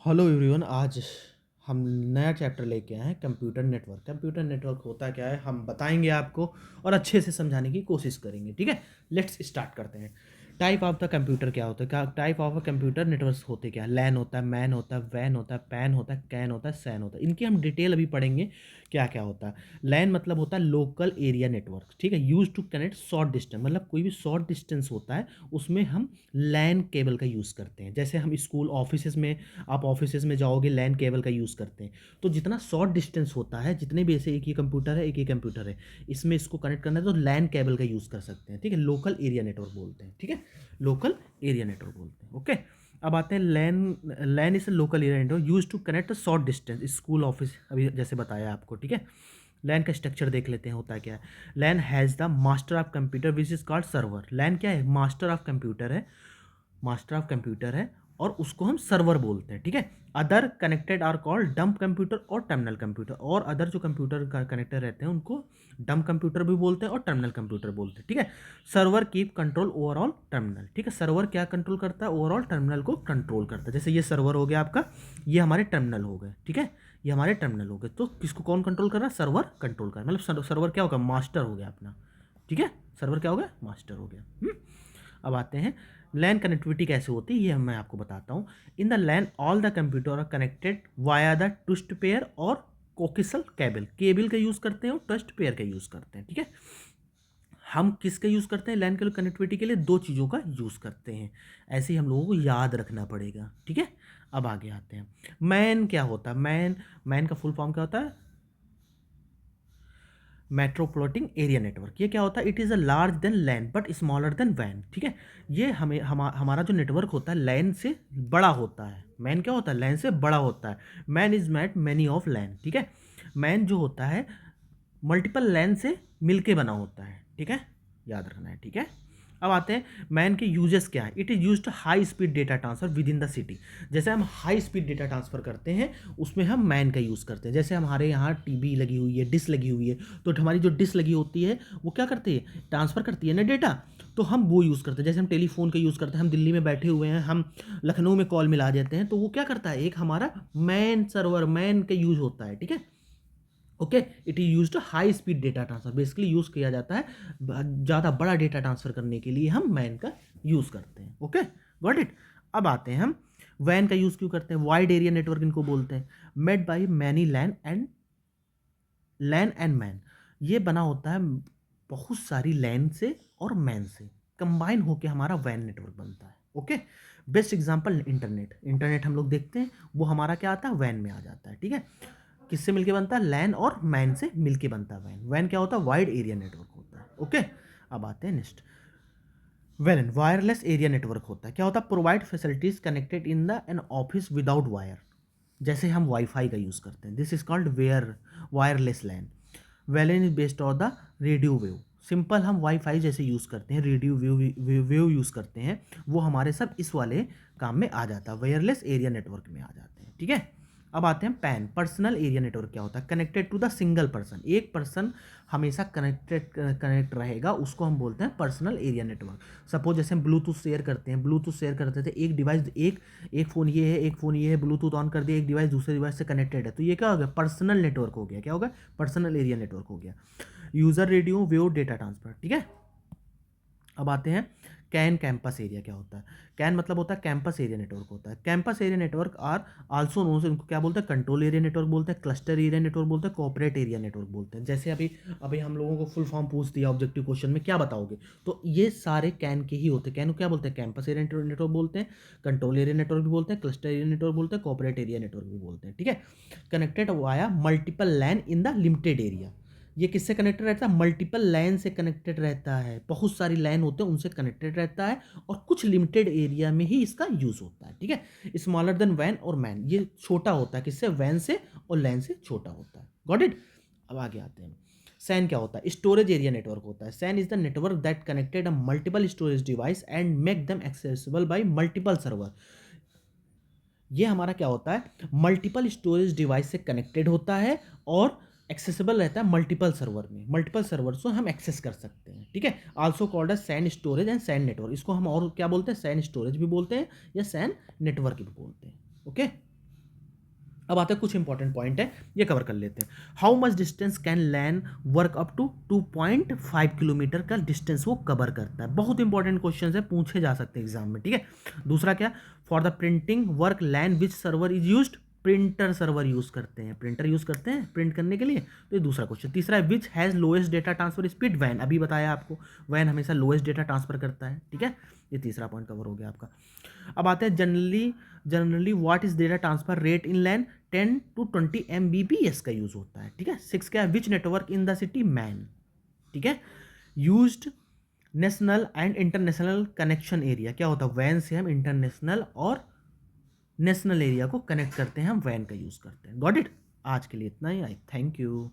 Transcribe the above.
Hello everyone. आज हम नया चैप्टर लेके आए हैं कंप्यूटर नेटवर्क। कंप्यूटर नेटवर्क होता क्या है हम बताएंगे आपको और अच्छे से समझाने की कोशिश करेंगे। ठीक है, लेट्स स्टार्ट करते हैं। टाइप ऑफ द कंप्यूटर क्या होता है, क्या type of a computer network होते क्या, लैन होता है, मैन होता है, वैन होता है, पैन होता है, कैन होता है, सैन होता है। इनकी हम डिटेल अभी पढ़ेंगे क्या क्या होता है। लैन मतलब होता है लोकल एरिया नेटवर्क। ठीक है, use to connect short distance, मतलब कोई भी शॉर्ट डिस्टेंस होता है उसमें हम लैन केबल का यूज़ करते हैं। जैसे हम स्कूल ऑफिस में, आप ऑफिस में जाओगे लैन केबल का यूज़ करते हैं। तो जितना शॉर्ट डिस्टेंस होता है, जितने भी ऐसे एक ही कंप्यूटर है, एक ही कंप्यूटर है, इसमें इसको कनेक्ट करना है तो लैन केबल का यूज़ कर सकते हैं। ठीक है, लोकल एरिया नेटवर्क बोलते हैं। ठीक है, लोकल एरिया नेटवर्क बोलते हैं। ओके, अब आते हैं LAN. LAN is local area network use to connect short distance, school office अभी जैसे बताया आपको। ठीक है, लैन का स्ट्रक्चर देख लेते हैं होता क्या है। LAN has the master of computer which is called server. LAN क्या है, मास्टर ऑफ कंप्यूटर है, मास्टर ऑफ कंप्यूटर है और उसको हम सर्वर बोलते हैं। ठीक है, other connected are called dumb computer और टर्मिनल कंप्यूटर। और अदर जो कंप्यूटर का कनेक्टर रहते हैं उनको डंप कंप्यूटर भी बोलते हैं और टर्मिनल कंप्यूटर बोलते हैं। ठीक है, server keep control overall terminal. ठीक है, सर्वर क्या कंट्रोल करता है, ओवरऑल टर्मिनल को कंट्रोल करता है। जैसे ये सर्वर हो गया आपका, ये हमारे टर्मिनल हो गए। ठीक है, ये हमारे टर्मिनल हो गए। तो किसको कौन कंट्रोल कर रहा है, सर्वर कंट्रोल कर रहा है। मतलब सर्वर क्या होगा, मास्टर हो गया अपना। ठीक है, सर्वर क्या हो गया, मास्टर हो गया। अब आते हैं लैन कनेक्टिविटी कैसे होती है, ये मैं आपको बताता हूँ। In the LAN all the computer are connected via the twist pair और कोक्सियल केबल। केबल का यूज़ करते हैं और ट्विस्ट पेयर का यूज़ करते हैं। ठीक है, हम किसका यूज़ करते हैं लैन के कनेक्टिविटी के लिए, दो चीज़ों का यूज़ करते हैं। ऐसे ही हम लोगों को याद रखना पड़ेगा। ठीक है, अब आगे आते हैं। मैन क्या होता है, मैन, मैन का फुल फॉर्म क्या होता है, मेट्रोपॉलिटन एरिया नेटवर्क। ये क्या होता है, it is a large than LAN but smaller than वैन। ठीक है, ये हमारा जो नेटवर्क होता है लैन से बड़ा होता है। मैन क्या होता है, लैन से बड़ा होता है। MAN is made many of LAN. ठीक है, मैन जो होता है मल्टीपल लैन से मिलके बना होता है। ठीक है, याद रखना है। ठीक है, अब आते हैं मैन के यूजेस क्या है। It is use to high speed data transfer within the city. जैसे हम हाई स्पीड डेटा ट्रांसफर करते हैं उसमें हम मैन का यूज़ करते हैं। जैसे हमारे यहाँ टीवी लगी हुई है, डिश लगी हुई है, तो हमारी जो डिश लगी होती है वो क्या करती है, ट्रांसफ़र करती है ना डेटा। तो हम वो यूज़ करते हैं। जैसे हम टेलीफोन का यूज़ करते हैं, हम दिल्ली में बैठे हुए हैं, हम लखनऊ में कॉल मिला देते हैं, तो वो क्या करता है, एक हमारा मैन सर्वर, मैन का यूज़ होता है। ठीक है, okay, it is use to high speed data transfer. Basically use किया जाता है ज़्यादा बड़ा डेटा ट्रांसफर करने के लिए हम मैन का यूज़ करते हैं। Okay, got it. अब आते हैं हम वैन का यूज़ क्यों करते हैं, वाइड एरिया नेटवर्क इनको बोलते हैं। Made by many LAN and MAN. ये बना होता है बहुत सारी लैन से और मैन से कंबाइन होकर हमारा वैन नेटवर्क बनता है। Okay, best example internet. Internet हम लोग देखते हैं वो हमारा क्या आता है, वैन में आ जाता है। ठीक है, किससे मिलके बनता है, लैन और मैन से मिलके बनता है वैन। वैन क्या होता है, वाइड एरिया नेटवर्क होता है। ओके, अब आते हैं नेक्स्ट। वैन वायरलेस एरिया नेटवर्क होता है। क्या होता है, provide facilities connected in the an office without wire. जैसे हम वाईफाई का यूज़ करते हैं, this is called wireless LAN. WLAN is based on the radio wave. Simple हम वाईफाई जैसे यूज़ करते हैं, रेडियो वेव यूज़ करते हैं, वो हमारे सब इस वाले काम में आ जाता है, वायरलेस एरिया नेटवर्क में आ जाते हैं। ठीक है, अब आते हैं पैन। पर्सनल एरिया नेटवर्क क्या होता है, connected to the single person. एक पर्सन हमेशा कनेक्ट रहेगा, उसको हम बोलते हैं पर्सनल एरिया नेटवर्क। सपोज जैसे हम ब्लूटूथ शेयर करते हैं, ब्लूटूथ शेयर करते थे, एक डिवाइस, एक फ़ोन ये है, एक फ़ोन ये है, ब्लूटूथ ऑन कर दिया, एक डिवाइस दूसरे डिवाइस से कनेक्टेड है, तो ये क्या हो गया, पर्सनल नेटवर्क हो गया। क्या होगा, पर्सनल एरिया नेटवर्क हो गया। User radio wave data transfer. ठीक है, अब आते हैं कैन। कैंपस एरिया क्या होता है, कैन मतलब होता है कैंपस एरिया नेटवर्क होता है। Campus area network are also known, इनको क्या बोलते हैं, कंट्रोल एरिया नेटवर्क बोलते हैं, क्लस्टर एरिया नेटवर्क बोलते हैं, कॉर्पोरेट एरिया नेटवर्क बोलते हैं। जैसे अभी अभी हम लोगों को फुल फॉर्म पूछ दिया ऑब्जेक्टिव क्वेश्चन में, क्या बताओगे, तो ये सारे कैन के ही होते हैं। कैन को क्या बोलते हैं, कैंपस एरिया नेटवर्क बोलते हैं, कंट्रोल एरिया नेटवर्क भी बोलते हैं, क्लस्टर एरिया नेटवर्क बोलते हैं, कॉर्पोरेट एरिया नेटवर्क भी बोलते हैं। ठीक है, connected via multiple LAN in the limited area. ये किससे कनेक्टेड रहता है, मल्टीपल लाइन से कनेक्टेड रहता है, बहुत सारी लाइन होते हैं उनसे कनेक्टेड रहता है, और कुछ लिमिटेड एरिया में ही इसका यूज़ होता है। ठीक है, स्मॉलर देन वैन और मैन, ये छोटा होता है किससे, वैन से, और लैन से छोटा होता है। Got it. अब आगे आते हैं। सैन क्या होता है, स्टोरेज एरिया नेटवर्क होता है। SAN is the network that connected a multiple storage device and make them accessible by multiple server. ये हमारा क्या होता है, मल्टीपल स्टोरेज डिवाइस से कनेक्टेड होता है और एक्सेसिबल रहता है मल्टीपल सर्वर में। मल्टीपल सर्वर से हम एक्सेस कर सकते हैं। ठीक है, also called as SAN storage and SAN network. इसको हम और क्या बोलते हैं, सैन स्टोरेज भी बोलते हैं या सैन नेटवर्क भी बोलते हैं। ओके, अब आते हैं कुछ इंपॉर्टेंट पॉइंट है, ये कवर कर लेते हैं। How much distance can LAN work up to 2.5 kilometre का डिस्टेंस वो कवर करता है। बहुत इंपॉर्टेंट क्वेश्चन है, पूछे जा सकते हैं एग्जाम में, ठीक है। दूसरा क्या, for the printing work LAN which server is used, printer server use करते हैं, प्रिंटर यूज करते हैं प्रिंट करने के लिए, तो ये दूसरा क्वेश्चन। तीसरा है which has lowest data transfer speed, वैन, अभी बताया आपको, वैन हमेशा लोएस्ट डेटा ट्रांसफर करता है, ठीक है। ये तीसरा पॉइंट कवर हो गया आपका। अब आते हैं generally what is data transfer rate in LAN, 10 to 20 Mbps का यूज होता है, ठीक है। 6 क्या है, which network in the city, MAN, ठीक है। Used national and international connection area, क्या होता है, वैन से हम इंटरनेशनल और नेशनल एरिया को कनेक्ट करते हैं, हम वैन का यूज करते हैं। Got it. आज के लिए इतना ही, आई थैंक यू।